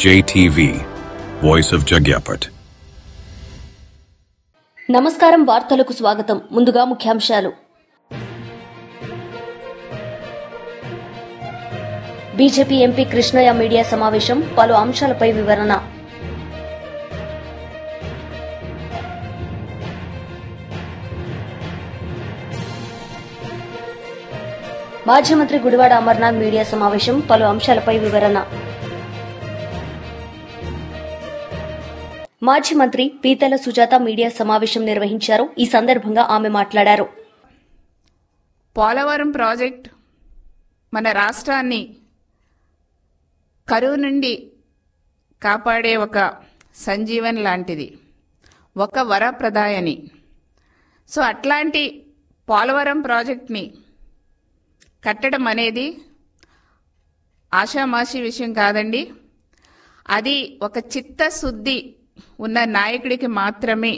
JTV, Voice of Jagyapat. నమస్కారం, వార్తలకు స్వాగతం. ముందుగా ముఖ్యాంశాలు. బీజేపీ ఎంపీ కృష్ణయ్య మీడియా సమావేశం, పలు అంశాలపై వివరణ. మాజీ మంత్రి గుడివాడ అమర్నాథ్ మీడియా సమావేశం, పలు అంశాలపై వివరణ. మాజీ మంత్రి పీతల సుజాత మీడియా సమావేశం నిర్వహించారు. ఈ సందర్భంగా ఆమె మాట్లాడారు. పోలవరం ప్రాజెక్ట్ మన రాష్ట్రాన్ని కరువు నుండి కాపాడే ఒక సంజీవన్ లాంటిది, ఒక వరప్రదాయని. సో అట్లాంటి పోలవరం ప్రాజెక్ట్ని కట్టడం అనేది ఆషామాషి విషయం కాదండి. అది ఒక చిత్తశుద్ధి ఉన్న నాయకుడికి మాత్రమే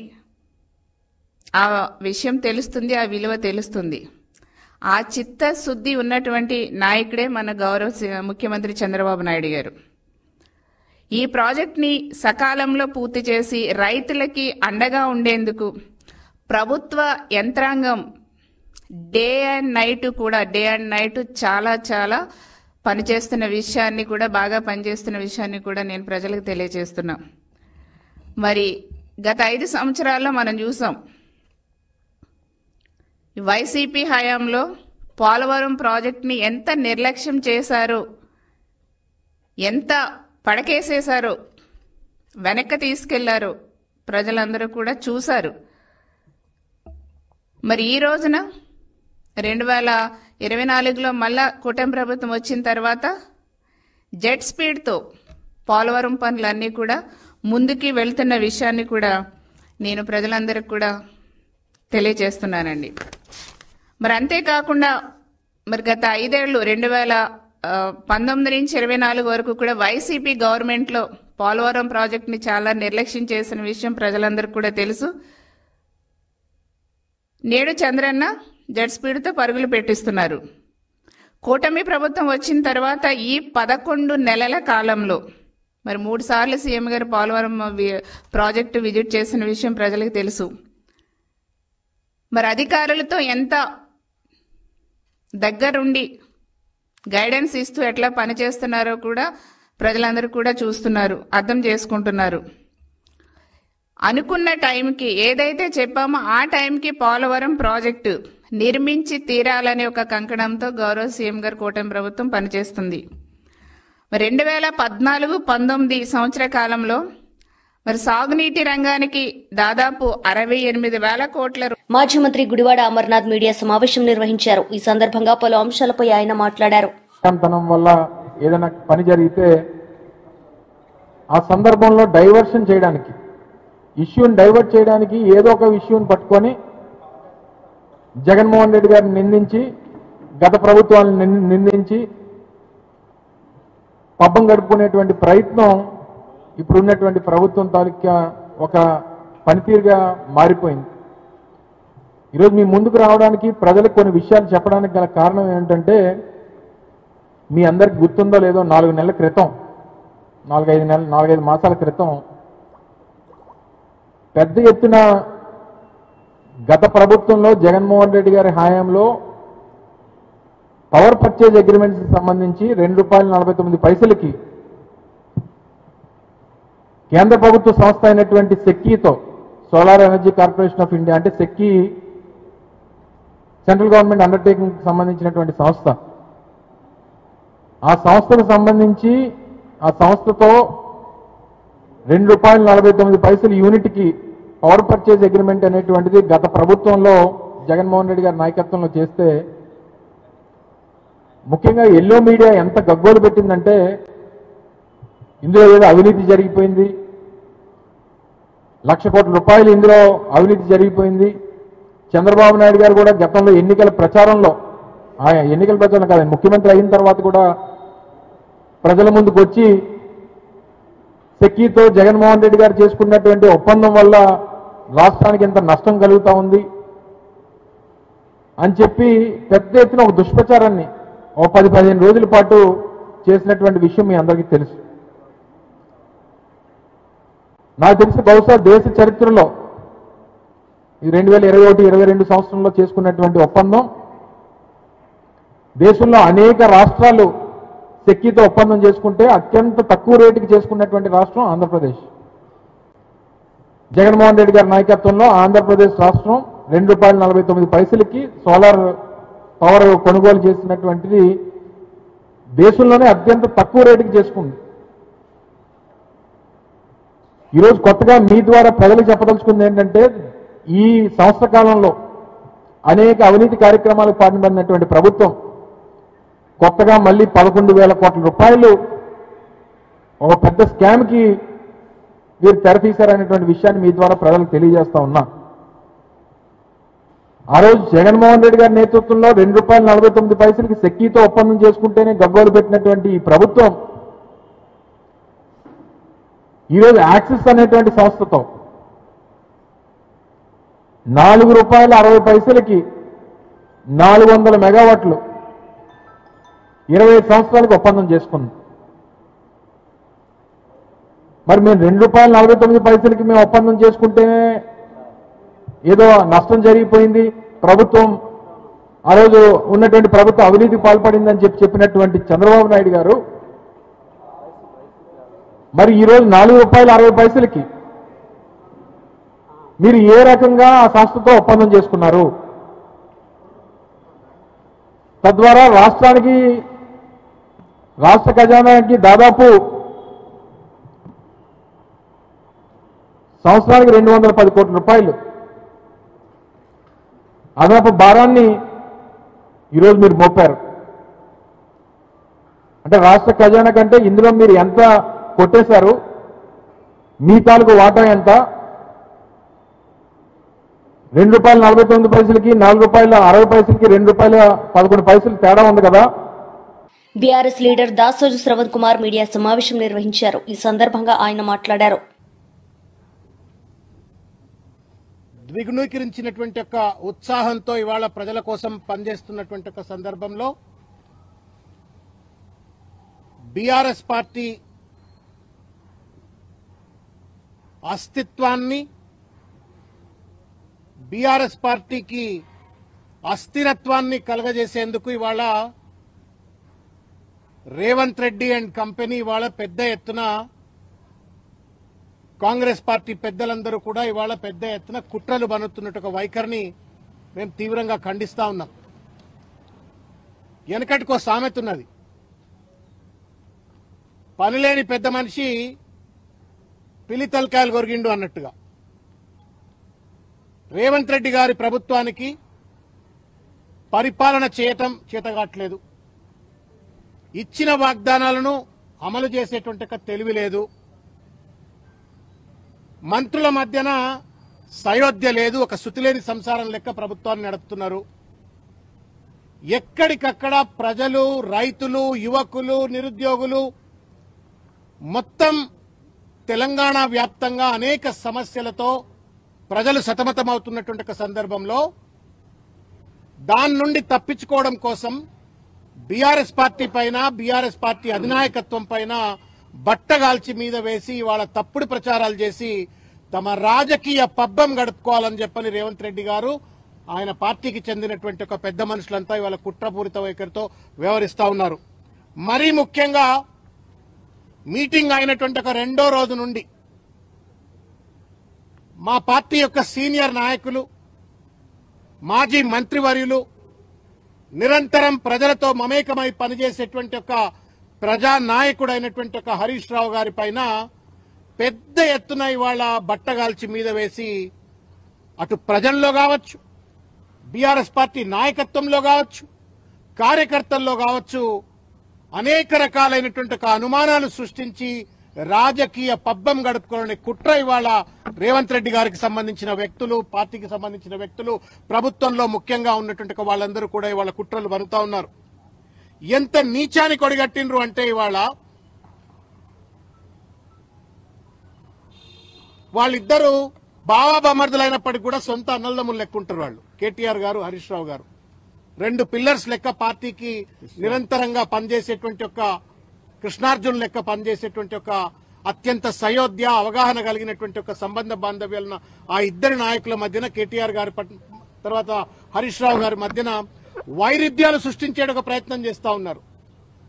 ఆ విషయం తెలుస్తుంది, ఆ విలువ తెలుస్తుంది. ఆ చిత్తశుద్ధి ఉన్నటువంటి నాయకుడే మన గౌరవ ముఖ్యమంత్రి చంద్రబాబు నాయుడు గారు. ఈ ప్రాజెక్ట్ని సకాలంలో పూర్తి చేసి రైతులకి అండగా ఉండేందుకు ప్రభుత్వ యంత్రాంగం డే అండ్ నైట్ చాలా పనిచేస్తున్న విషయాన్ని కూడా, బాగా పనిచేస్తున్న విషయాన్ని కూడా నేను ప్రజలకు తెలియజేస్తున్నా. మరి గత 5 సంవత్సరాల్లో మనం చూసాం, వైసీపీ హయాంలో పోలవరం ప్రాజెక్ట్ని ఎంత నిర్లక్ష్యం చేశారో, ఎంత పడకేసేశారో, వెనక్కి తీసుకెళ్లారో ప్రజలందరూ కూడా చూశారు. మరి ఈ రోజున 2024లో మళ్ళా కూటమి ప్రభుత్వం వచ్చిన తర్వాత జెట్ స్పీడ్తో పోలవరం పనులన్నీ కూడా ముందుకి వెళ్తున్న విషయాన్ని కూడా నేను ప్రజలందరికీ కూడా తెలియజేస్తున్నానండి. మరి అంతేకాకుండా మరి గత 5 ఏళ్లు 2019 నుంచి 24 వరకు కూడా వైసీపీ గవర్నమెంట్లో పోలవరం ప్రాజెక్ట్ని చాలా నిర్లక్ష్యం చేసిన విషయం ప్రజలందరికీ కూడా తెలుసు. నేడు చంద్రన్న జెట్ స్పీడ్తో పరుగులు పెట్టిస్తున్నారు. కూటమి ప్రభుత్వం వచ్చిన తర్వాత ఈ 11 నెలల కాలంలో మరి 3 సార్లు సీఎం గారు పోలవరం ప్రాజెక్టు విజిట్ చేసిన విషయం ప్రజలకు తెలుసు. మరి అధికారులతో ఎంత దగ్గరుండి గైడెన్స్ ఇస్తూ ఎట్లా పనిచేస్తున్నారో కూడా ప్రజలందరూ కూడా చూస్తున్నారు, అర్థం చేసుకుంటున్నారు. అనుకున్న టైంకి ఏదైతే చెప్పామో ఆ టైంకి పోలవరం ప్రాజెక్టు నిర్మించి తీరాలనే ఒక కంకణంతో గౌరవ సీఎం గారు కూటమి ప్రభుత్వం పనిచేస్తుంది. 2014-19 సంవత్సర కాలంలో మరి సాగునీటి రంగానికి దాదాపు 68,000 కోట్ల. మాజీ మంత్రి గుడివాడ అమర్నాథ్ మీడియా సమావేశం నిర్వహించారు. ఈ సందర్భంగా పలు అంశాలపై ఆయన మాట్లాడారు. వల్ల ఏదైనా పని జరిగితే ఆ సందర్భంలో డైవర్షన్ చేయడానికి, ఇష్యూని డైవర్ట్ చేయడానికి ఏదో ఒక ఇష్యూని పట్టుకొని జగన్మోహన్ రెడ్డి గారిని నిందించి, గత ప్రభుత్వాలను నిందించి పబ్బం గడుపుకునేటువంటి ప్రయత్నం ఇప్పుడున్నటువంటి ప్రభుత్వం తాలూకా ఒక పనితీరుగా మారిపోయింది. ఈరోజు మీ ముందుకు రావడానికి, ప్రజలకు కొన్ని విషయాలు చెప్పడానికి గల కారణం ఏంటంటే, మీ అందరికి గుర్తుందో లేదో 4 నెలల క్రితం, 4-5 మాసాల క్రితం పెద్ద ఎత్తున గత ప్రభుత్వంలో జగన్మోహన్ రెడ్డి గారి హయాంలో పవర్ పర్చేజ్ అగ్రిమెంట్స్ సంబంధించి ₹2.49 కేంద్ర ప్రభుత్వ సంస్థ అయినటువంటి సెక్కీతో, solar energy corporation of India, అంటే సెక్కీ సెంట్రల్ గవర్నమెంట్ అండర్టేకింగ్ సంబంధించినటువంటి సంస్థ, ఆ సంస్థకు సంబంధించి ఆ సంస్థతో ₹2.49 యూనిట్కి పవర్ పర్చేజ్ అగ్రిమెంట్ అనేటువంటిది గత ప్రభుత్వంలో జగన్మోహన్ రెడ్డి గారి నాయకత్వంలో చేస్తే, ముఖ్యంగా ఎల్లో మీడియా ఎంత గగ్గోలు పెట్టిందంటే, ఇందులో ఏదో అవినీతి జరిగిపోయింది, ₹1,00,000 కోట్ల ఇందులో అవినీతి జరిగిపోయింది. చంద్రబాబు నాయుడు గారు కూడా గతంలో ఎన్నికల ప్రచారం కాదు, ముఖ్యమంత్రి అయిన తర్వాత కూడా ప్రజల ముందుకు వచ్చి సెక్కీతో జగన్మోహన్ రెడ్డి గారు చేసుకున్నటువంటి ఒప్పందం వల్ల రాష్ట్రానికి ఎంత నష్టం కలుగుతా ఉంది అని చెప్పి పెద్ద ఎత్తున ఒక దుష్ప్రచారాన్ని 10-15 రోజుల పాటు చేసినటువంటి విషయం మీ అందరికీ తెలుసు. నాకు తెలిసి బహుశా దేశ చరిత్రలో ఈ 2021-22 సంవత్సరంలో చేసుకున్నటువంటి ఒప్పందం దేశంలో అనేక రాష్ట్రాలు సెక్కీతో ఒప్పందం చేసుకుంటే అత్యంత తక్కువ రేటుకి చేసుకున్నటువంటి రాష్ట్రం ఆంధ్రప్రదేశ్. జగన్మోహన్ రెడ్డి గారి నాయకత్వంలో ఆంధ్రప్రదేశ్ రాష్ట్రం ₹2.49 సోలార్ పవర్ కొనుగోలు చేసినటువంటిది దేశంలోనే అత్యంత తక్కువ రేటుకి చేసుకుంది. ఈరోజు కొత్తగా మీ ద్వారా ప్రజలకు చెప్పదలుచుకుంది ఏంటంటే ఈ సంవత్సర కాలంలో అనేక అవినీతి కార్యక్రమాలకు పాల్పడినటువంటి ప్రభుత్వం కొత్తగా మళ్ళీ 11,000 కోట్ల రూపాయలు ఒక పెద్ద స్కామ్కి వీరు తెరతీశారనేటువంటి విషయాన్ని మీ ద్వారా ప్రజలకు తెలియజేస్తా ఉన్నా. ఆ రోజు జగన్మోహన్ రెడ్డి గారి నేతృత్వంలో ₹2.49 సెక్కీతో ఒప్పందం చేసుకుంటేనే గగ్గోలు పెట్టినటువంటి ఈ ప్రభుత్వం ఈరోజు యాక్సిస్ అనేటువంటి సంస్థతో ₹4.60 400 మెగావాట్లు 25 సంవత్సరాలకు ఒప్పందం చేసుకుంది. మరి మేము ₹2.49 మేము ఒప్పందం చేసుకుంటేనే ఏదో నష్టం జరిగిపోయింది, ప్రభుత్వం ఆ రోజు ఉన్నటువంటి ప్రభుత్వం అవినీతికి పాల్పడిందని చెప్పినటువంటి చంద్రబాబు నాయుడు గారు మరి ఈరోజు ₹4.60 మీరు ఏ రకంగా ఆ సంస్థతో ఒప్పందం చేసుకున్నారు? తద్వారా రాష్ట్ర ఖజానాకి దాదాపు సంవత్సరానికి 210 కోట్ల రూపాయలు అదనపు భారాన్ని ఈరోజు మీరు మోపారు. అంటే రాష్ట్ర ఖజానా కంటే ఇందులో మీరు ఎంత కొట్టేశారు, మీ తాలూకు వాటా ఎంత? ₹2.49 ₹4.60 ₹2.11 తేడా ఉంది కదా. BRS leader Dasoju Shravan Kumar media సమావేశం నిర్వహించారు. ఈ సందర్భంగా ఆయన మాట్లాడారు. ద్విగుణీకరించినటువంటి ఒక ఉత్సాహంతో ఇవాళ ప్రజల కోసం పనిచేస్తున్నటువంటి ఒక సందర్భంలో బీఆర్ఎస్ పార్టీ అస్తిత్వాన్ని, బీఆర్ఎస్ పార్టీకి అస్థిరత్వాన్ని కలగజేసేందుకు ఇవాళ రేవంత్ రెడ్డి అండ్ కంపెనీ ఇవాళ పెద్ద ఎత్తున కాంగ్రెస్ పార్టీ పెద్దలందరూ కూడా ఇవాళ పెద్ద ఎత్తున కుట్రలు బనుతున్నట్టు ఒక వైఖరిని మేము తీవ్రంగా ఖండిస్తా ఉన్నాం. వెనకటికో సామెత ఉన్నది, పనిలేని పెద్ద మనిషి పిలి తలకాయలు కొరిగిండు అన్నట్టుగా. రేవంత్ రెడ్డి గారి ప్రభుత్వానికి పరిపాలన చేయటం చేతగాట్లేదు, ఇచ్చిన వాగ్దానాలను అమలు చేసేటువంటి తెలివి లేదు, మంత్రుల మధ్యన సయోధ్య లేదు, ఒక శృతిలేని సంసారం లెక్క ప్రభుత్వాన్ని నడుపుతున్నారు. ఎక్కడికక్కడ ప్రజలు, రైతులు, యువకులు, నిరుద్యోగులు మొత్తం తెలంగాణ వ్యాప్తంగా అనేక సమస్యలతో ప్రజలు సతమతమవుతున్నటువంటి సందర్భంలో దాని నుండి తప్పించుకోవడం కోసం బీఆర్ఎస్ పార్టీ పైన, బీఆర్ఎస్ పార్టీ అధినాయకత్వం పైన బట్టగాల్చి మీద వేసి ఇవాళ తప్పుడు ప్రచారాలు చేసి తమ రాజకీయ పబ్బం గడుపుకోవాలని చెప్పని రేవంత్ రెడ్డి గారు, ఆయన పార్టీకి చెందినటువంటి ఒక పెద్ద మనుషులంతా ఇవాళ కుట్రపూరిత వైఖరితో వ్యవహరిస్తా ఉన్నారు. మరీ ముఖ్యంగా మీటింగ్ అయినటువంటి ఒక రెండో రోజు నుండి మా పార్టీ యొక్క సీనియర్ నాయకులు, మాజీ మంత్రివర్యులు, నిరంతరం ప్రజలతో మమేకమై పనిచేసేటువంటి ఒక ప్రజానాయకుడైనటువంటి ఒక హరీష్ రావు గారి పైన పెద్ద ఎత్తున ఇవాళ బట్టగాల్చి మీద వేసి అటు ప్రజల్లో కావచ్చు, బీఆర్ఎస్ పార్టీ నాయకత్వంలో కావచ్చు, కార్యకర్తల్లో కావచ్చు అనేక రకాలైనటువంటి ఒక అనుమానాలు సృష్టించి రాజకీయ పబ్బం గడుపుకోవాలని కుట్ర ఇవాళ రేవంత్ రెడ్డి గారికి సంబంధించిన వ్యక్తులు, పార్టీకి సంబంధించిన వ్యక్తులు, ప్రభుత్వంలో ముఖ్యంగా ఉన్నటువంటి వాళ్ళందరూ కూడా ఇవాళ కుట్రలు బనుతా ఉన్నారు. ఎంత నీచానికి ఒడిగట్టినరు అంటే ఇవాళ వాళ్ళిద్దరూ బావా బమర్దులైనప్పటికీ కూడా సొంత అన్నదమ్ములు లెక్కుంటారు వాళ్ళు. కేటీఆర్ గారు, హరీష్ రావు గారు 2 పిల్లర్స్ లెక్క పార్టీకి నిరంతరంగా పనిచేసేటువంటి ఒక కృష్ణార్జున్ లెక్క పనిచేసేటువంటి ఒక అత్యంత సయోధ్య అవగాహన కలిగినటువంటి ఒక సంబంధ బాంధవ్యాలను ఆ ఇద్దరు నాయకుల మధ్యన కేటీఆర్ గారి తర్వాత హరీష్ రావు గారి మధ్యన వైరుధ్యాలు సృష్టించే ఒక ప్రయత్నం చేస్తా ఉన్నారు.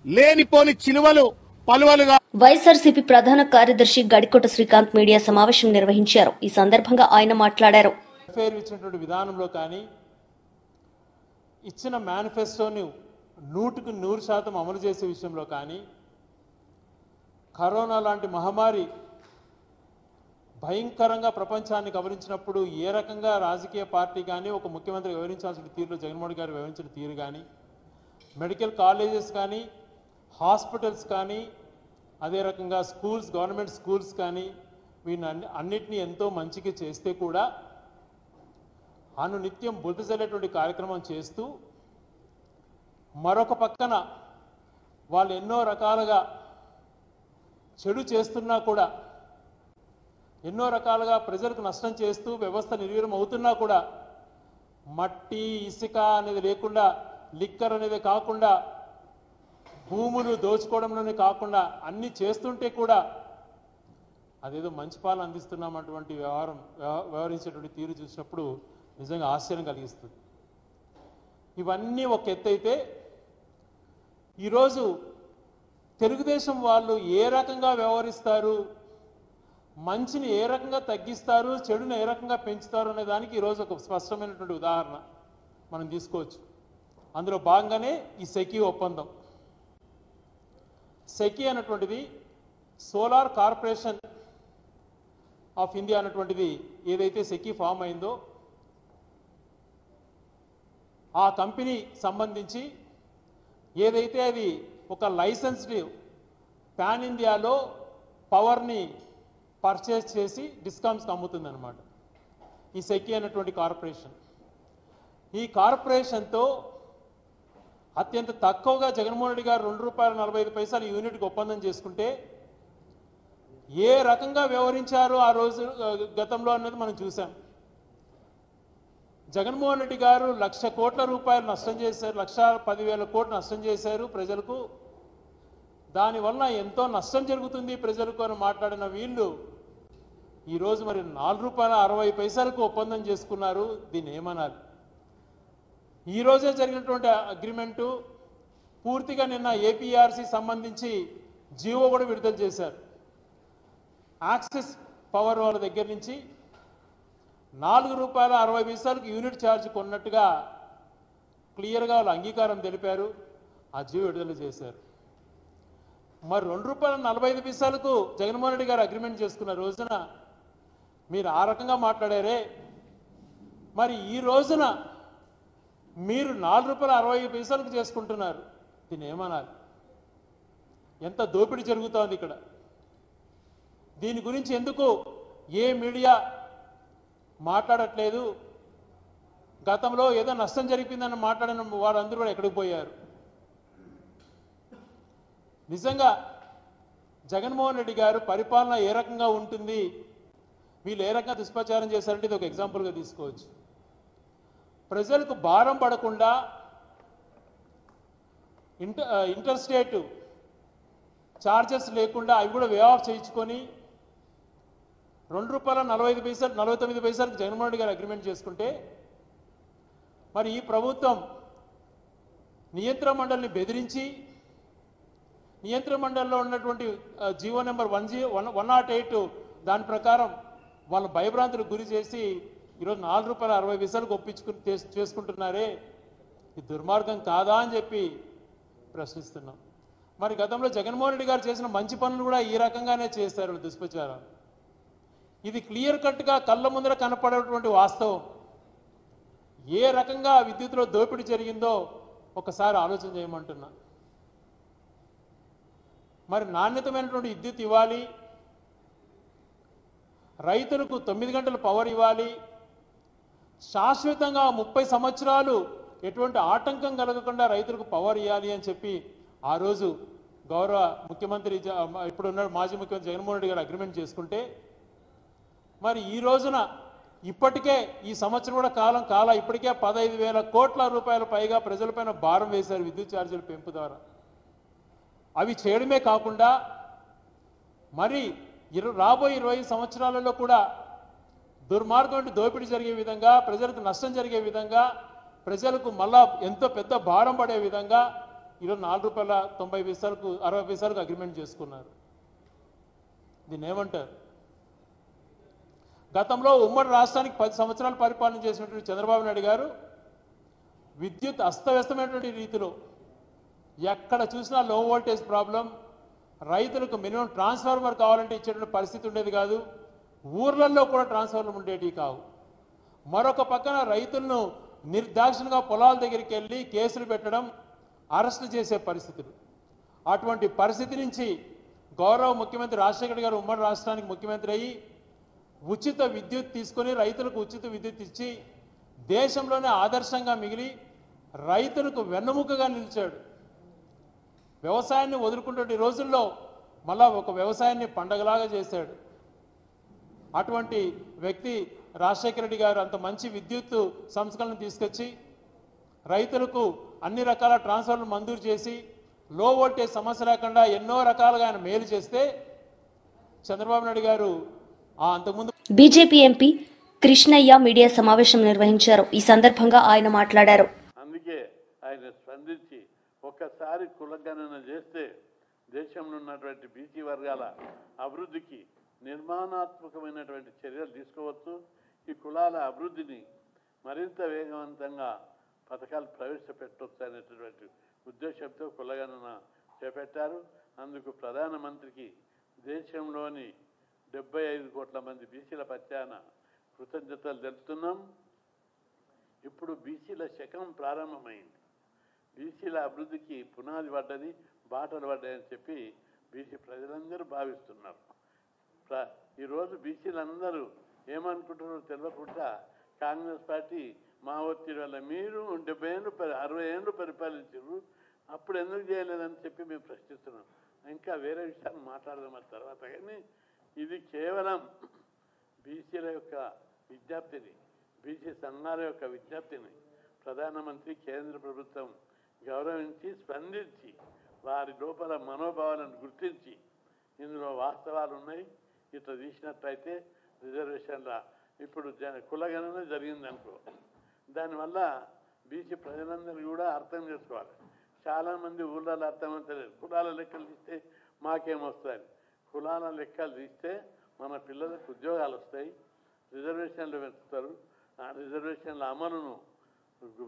లేనిపోని చిలువలు పలువలుగా. వైఎస్ఆర్సీపీ ప్రధాన కార్యదర్శి గడికోట శ్రీకాంత్ మీడియా సమావేశం నిర్వహించారు. ఈ సందర్భంగా ఆయన మాట్లాడారు. ఇచ్చినటువంటి విధానంలో కానీ ఇచ్చిన మేనిఫెస్టోని 100% అమలు చేసే విషయంలో కానీ కరోనా లాంటి మహమ్మారి భయంకరంగా ప్రపంచాన్ని గమనించినప్పుడు ఏ రకంగా రాజకీయ పార్టీ కానీ ఒక ముఖ్యమంత్రి వివరించాల్సిన తీరులో జగన్మోహన్ గారు వివరించిన తీరు కానీ మెడికల్ కాలేజెస్ కానీ హాస్పిటల్స్ కానీ అదే రకంగా స్కూల్స్ గవర్నమెంట్ స్కూల్స్ కానీ వీటిని అన్నిటినీ ఎంతో మంచిగా చేస్తే కూడా అనునిత్యం బురద చల్లేటువంటి కార్యక్రమం చేస్తూ మరొక పక్కన వాళ్ళు ఎన్నో రకాలుగా చెడు చేస్తున్నా కూడా ఎన్నో రకాలుగా ప్రజలకు నష్టం చేస్తూ వ్యవస్థ నిర్వీర్యం అవుతున్నా కూడా మట్టి ఇసుక అనేది లేకుండా లిక్కర్ అనేది కాకుండా భూములు దోచుకోవడంలోనే కాకుండా అన్ని చేస్తుంటే కూడా అదేదో మంచి పాలన అందిస్తున్నామటువంటి వ్యవహరించేటువంటి తీరు చూసినప్పుడు నిజంగా ఆశ్చర్యం కలిగిస్తుంది. ఇవన్నీ ఒక ఎత్తైతే ఈరోజు తెలుగుదేశం వాళ్ళు ఏ రకంగా వ్యవహరిస్తారు, మంచిని ఏ రకంగా తగ్గిస్తారు, చెడుని ఏ రకంగా పెంచుతారు అనే దానికి ఈరోజు ఒక స్పష్టమైనటువంటి ఉదాహరణ మనం తీసుకోవచ్చు. అందులో భాగంగానే ఈ సెకీ ఒప్పందం. సెకీ అన్నటువంటిది సోలార్ కార్పొరేషన్ ఆఫ్ ఇండియా అన్నటువంటిది ఏదైతే సెకీ ఫామ్ అయిందో ఆ కంపెనీ సంబంధించి ఏదైతే అది ఒక లైసెన్స్డ్ పాన్ ఇండియాలో పవర్ని పర్చేస్ చేసి డిస్కామ్స్కి అమ్ముతుందన్నమాట ఈ సెకీ అనేటువంటి కార్పొరేషన్. ఈ కార్పొరేషన్తో అత్యంత తక్కువగా జగన్మోహన్ రెడ్డి గారు ₹2.45 యూనిట్కి ఒప్పందం చేసుకుంటే ఏ రకంగా వ్యవహరించారో ఆ రోజు గతంలో అన్నది మనం చూసాం. జగన్మోహన్ రెడ్డి గారు ₹1,00,000 కోట్ల నష్టం చేశారు, 1,10,000 కోట్లు నష్టం చేశారు ప్రజలకు. దానివల్ల ఎంతో నష్టం జరుగుతుంది ప్రజలకు అని మాట్లాడిన వీళ్ళు ఈరోజు మరి ₹4.60 ఒప్పందం చేసుకున్నారు. దీన్ని ఏమనాలి? ఈరోజే జరిగినటువంటి అగ్రిమెంటు పూర్తిగా నిన్న ఏపీఆర్సీ సంబంధించి జీవో కూడా విడుదల చేశారు. యాక్సిస్ పవర్ వాళ్ళ దగ్గర నుంచి ₹4.60 యూనిట్ ఛార్జ్ కొన్నట్టుగా క్లియర్గా వాళ్ళు అంగీకారం తెలిపారు. ఆ జీవో విడుదల చేశారు. మరి ₹2.45 జగన్మోహన్ రెడ్డి గారు అగ్రిమెంట్ చేసుకున్న రోజున మీరు ఆ రకంగా మాట్లాడారే, మరి ఈ రోజున మీరు ₹4.60 చేసుకుంటున్నారు. దీన్ని ఏమనాలి? ఎంత దోపిడీ జరుగుతోంది ఇక్కడ. దీని గురించి ఎందుకు ఏ మీడియా మాట్లాడట్లేదు? గతంలో ఏదో నష్టం జరిగిందని మాట్లాడిన వారందరూ కూడా ఎక్కడికి పోయారు? నిజంగా జగన్మోహన్ రెడ్డి గారు పరిపాలన ఏ రకంగా ఉంటుంది, వీళ్ళు ఏ రకంగా దుష్ప్రచారం చేశారంటే ఇది ఒక ఎగ్జాంపుల్గా తీసుకోవచ్చు. ప్రజలకు భారం పడకుండా ఇంటర్ స్టేట్ ఛార్జెస్ లేకుండా అవి కూడా వే ఆఫ్ చేయించుకొని ₹2.49 జగన్మోహన్ రెడ్డి గారు అగ్రిమెంట్ చేసుకుంటే మరి ఈ ప్రభుత్వం నియంత్రణ మండలిని బెదిరించి నియంత్రణ మండలిలో ఉన్నటువంటి జీవో నెంబర్ 108 దాని ప్రకారం వాళ్ళ భయభ్రాంతులకు గురి చేసి ఈరోజు ₹4.60 చేసుకుంటున్నారే, ఇది దుర్మార్గం కాదా అని చెప్పి ప్రశ్నిస్తున్నాం. మరి గతంలో జగన్మోహన్ రెడ్డి గారు చేసిన మంచి పనులు కూడా ఈ రకంగానే చేశారు దుష్ప్రచారాలు. ఇది క్లియర్ కట్గా కళ్ళ ముందర కనపడేటువంటి వాస్తవం. ఏ రకంగా విద్యుత్లో దోపిడీ జరిగిందో ఒకసారి ఆలోచన చేయమంటున్నా. మరి నాణ్యతమైనటువంటి విద్యుత్ ఇవ్వాలి, రైతులకు 9 గంటల పవర్ ఇవ్వాలి, శాశ్వతంగా 30 సంవత్సరాలు ఎటువంటి ఆటంకం కలగకుండా రైతులకు పవర్ ఇవ్వాలి అని చెప్పి ఆ రోజు గౌరవ ముఖ్యమంత్రి ఇప్పుడున్న మాజీ ముఖ్యమంత్రి జగన్మోహన్ రెడ్డి గారు అగ్రిమెంట్ చేసుకుంటే మరి ఈ రోజున ఇప్పటికే ఈ సంవత్సరం కూడా కాలం ఇప్పటికే 15,000 కోట్ల రూపాయల పైగా ప్రజలపైన భారం వేశారు విద్యుత్ ఛార్జీల పెంపు ద్వారా. అవి చేయడమే కాకుండా మరి రాబోయే 20 సంవత్సరాలలో కూడా దుర్మార్గం దోపిడీ జరిగే విధంగా, ప్రజలకు నష్టం జరిగే విధంగా, ప్రజలకు మళ్ళా ఎంతో పెద్ద భారం పడే విధంగా ఈరోజు ₹4.90 60 అగ్రిమెంట్ చేసుకున్నారు. దీన్ని ఏమంటారు? గతంలో ఉమ్మడి రాష్ట్రానికి 10 సంవత్సరాలు పరిపాలన చేసినటువంటి చంద్రబాబు నాయుడు గారు విద్యుత్ అస్తవ్యస్తమైనటువంటి రీతిలో ఎక్కడ చూసినా లో వోల్టేజ్ ప్రాబ్లం, రైతులకు మినిమం ట్రాన్స్ఫార్మర్ కావాలంటే ఇచ్చేటువంటి పరిస్థితి ఉండేది కాదు, ఊర్లలో కూడా ట్రాన్స్ఫార్మర్ ఉండేటివి కావు. మరొక పక్కన రైతులను నిర్దాక్షిణంగా పొలాల దగ్గరికి వెళ్ళి కేసులు పెట్టడం, అరెస్టు చేసే పరిస్థితులు. అటువంటి పరిస్థితి నుంచి గౌరవ ముఖ్యమంత్రి రాజశేఖర గారు ఉమ్మడి రాష్ట్రానికి ముఖ్యమంత్రి అయ్యి ఉచిత విద్యుత్ తీసుకొని రైతులకు ఉచిత విద్యుత్ ఇచ్చి దేశంలోనే ఆదర్శంగా మిగిలి రైతులకు వెన్నెముకగా నిలిచాడు. వ్యవసాయాన్ని వదులుకున్నటువంటి రోజుల్లో మళ్ళా ఒక వ్యవసాయాన్ని పండగలాగా చేశాడు. అటువంటి వ్యక్తి రాజశేఖర రెడ్డి గారు అంత మంచి విద్యుత్ సంస్కరణ తీసుకొచ్చి రైతులకు అన్ని రకాల ట్రాన్స్ఫర్లు మంజూరు చేసి లో వోల్టేజ్ సమస్య లేకుండా ఎన్నో రకాలుగా ఆయన మేలు చేస్తే చంద్రబాబు నాయుడు గారు అంతకుముందు బీజేపీ ఎంపీ కృష్ణయ్య మీడియా సమావేశం నిర్వహించారు. ఈ సందర్భంగా ఆయన మాట్లాడారు. అందుకే ఆయన స్పందించి ఒక్కసారి కులగణన చేస్తే దేశంలో ఉన్నటువంటి బీసీ వర్గాల అభివృద్ధికి నిర్మాణాత్మకమైనటువంటి చర్యలు తీసుకోవచ్చు. ఈ కులాల అభివృద్ధిని మరింత వేగవంతంగా పథకాలు ప్రవేశపెట్టవచ్చు అనేటటువంటి ఉద్దేశంతో కులగణన చేపట్టారు. అందుకు ప్రధానమంత్రికి దేశంలోని 75 కోట్ల మంది బీసీల పక్షాన కృతజ్ఞతలు తెలుపుతున్నాం. ఇప్పుడు బీసీల శకం ప్రారంభమైంది. బీసీల అభివృద్ధికి పునాది పడ్డది, బాటలు పడ్డాయని చెప్పి బీసీ ప్రజలందరూ భావిస్తున్నారు. ఈరోజు బీసీలందరూ ఏమనుకుంటున్నారో తెలియకుండా కాంగ్రెస్ పార్టీ మా ఒత్తిడి వల్ల మీరు 70 ఏళ్ళు 60 ఏళ్ళు పరిపాలించారు, అప్పుడు ఎందుకు చేయలేదని చెప్పి మేము ప్రశ్నిస్తున్నాం. ఇంకా వేరే విషయాలు మాట్లాడదాం ఆ తర్వాత. కానీ ఇది కేవలం బీసీల యొక్క విజ్ఞప్తిని, బీసీ సంఘాల యొక్క విజ్ఞప్తిని ప్రధానమంత్రి కేంద్ర ప్రభుత్వం గౌరవించి స్పందించి వారి లోపల మనోభావాలను గుర్తించి ఇందులో వాస్తవాలు ఉన్నాయి, ఇట్లా తీసినట్లయితే రిజర్వేషన్ల ఇప్పుడు కులగణన జరిగిందనుకో, దానివల్ల బీసీ ప్రజలందరూ కూడా అర్థం చేసుకోవాలి. చాలామంది ఊళ్ళలో అర్థమవుతలేదు. కులాల లెక్కలు తీస్తే మాకేమొస్తాయి, కులాల లెక్కలు తీస్తే మన పిల్లలకు ఉద్యోగాలు వస్తాయి, రిజర్వేషన్లు పెంచుతారు. ఆ రిజర్వేషన్ల అమలును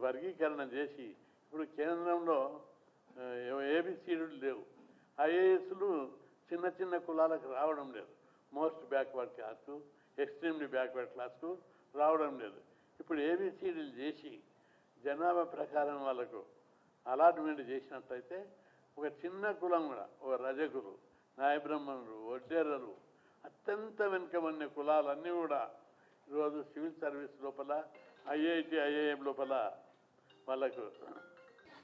వర్గీకరణ చేసి ఇప్పుడు కేంద్రంలో ఏబిసిడీలు లేవు, ఐఏఎస్లు చిన్న చిన్న కులాలకు రావడం లేదు, మోస్ట్ బ్యాక్వర్డ్ క్లాస్కు, ఎక్స్ట్రీమ్లీ బ్యాక్వర్డ్ క్లాస్కు రావడం లేదు. ఇప్పుడు ఏబిసిడీలు చేసి జనాభా ప్రకారం వాళ్ళకు అలాట్మెంట్ చేసినట్లయితే ఒక చిన్న కులం కూడా, ఒక రజకులు, నాయబ్రహ్మణులు, వడ్డేరలు, అత్యంత వెనుకబడిన కులాలన్నీ కూడా ఈరోజు సివిల్ సర్వీస్ లోపల, ఐఐటి ఐఐఎం లోపల వాళ్ళకు.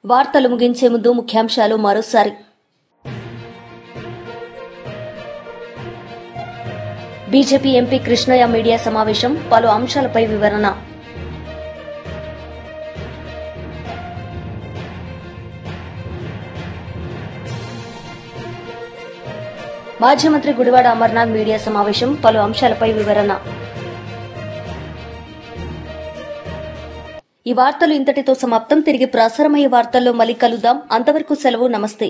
వార్తలు ముగించే ముందు ముఖ్యాంశాలు మరోసారి. బీజేపీ ఎంపీ కృష్ణయ్య మీడియా సమావేశం, పలు అంశాలపై వివరణ. మాజీ మంత్రి గుడివాడ అమర్నాథ్ మీడియా సమావేశం, పలు అంశాలపై వివరణ. ఈ వార్తలు ఇంతటితో సమాప్తం. తిరిగి ప్రసారమయ్యే వార్తల్లో మళ్ళీ కలుద్దాం. అంతవరకు సెలవు. నమస్తే.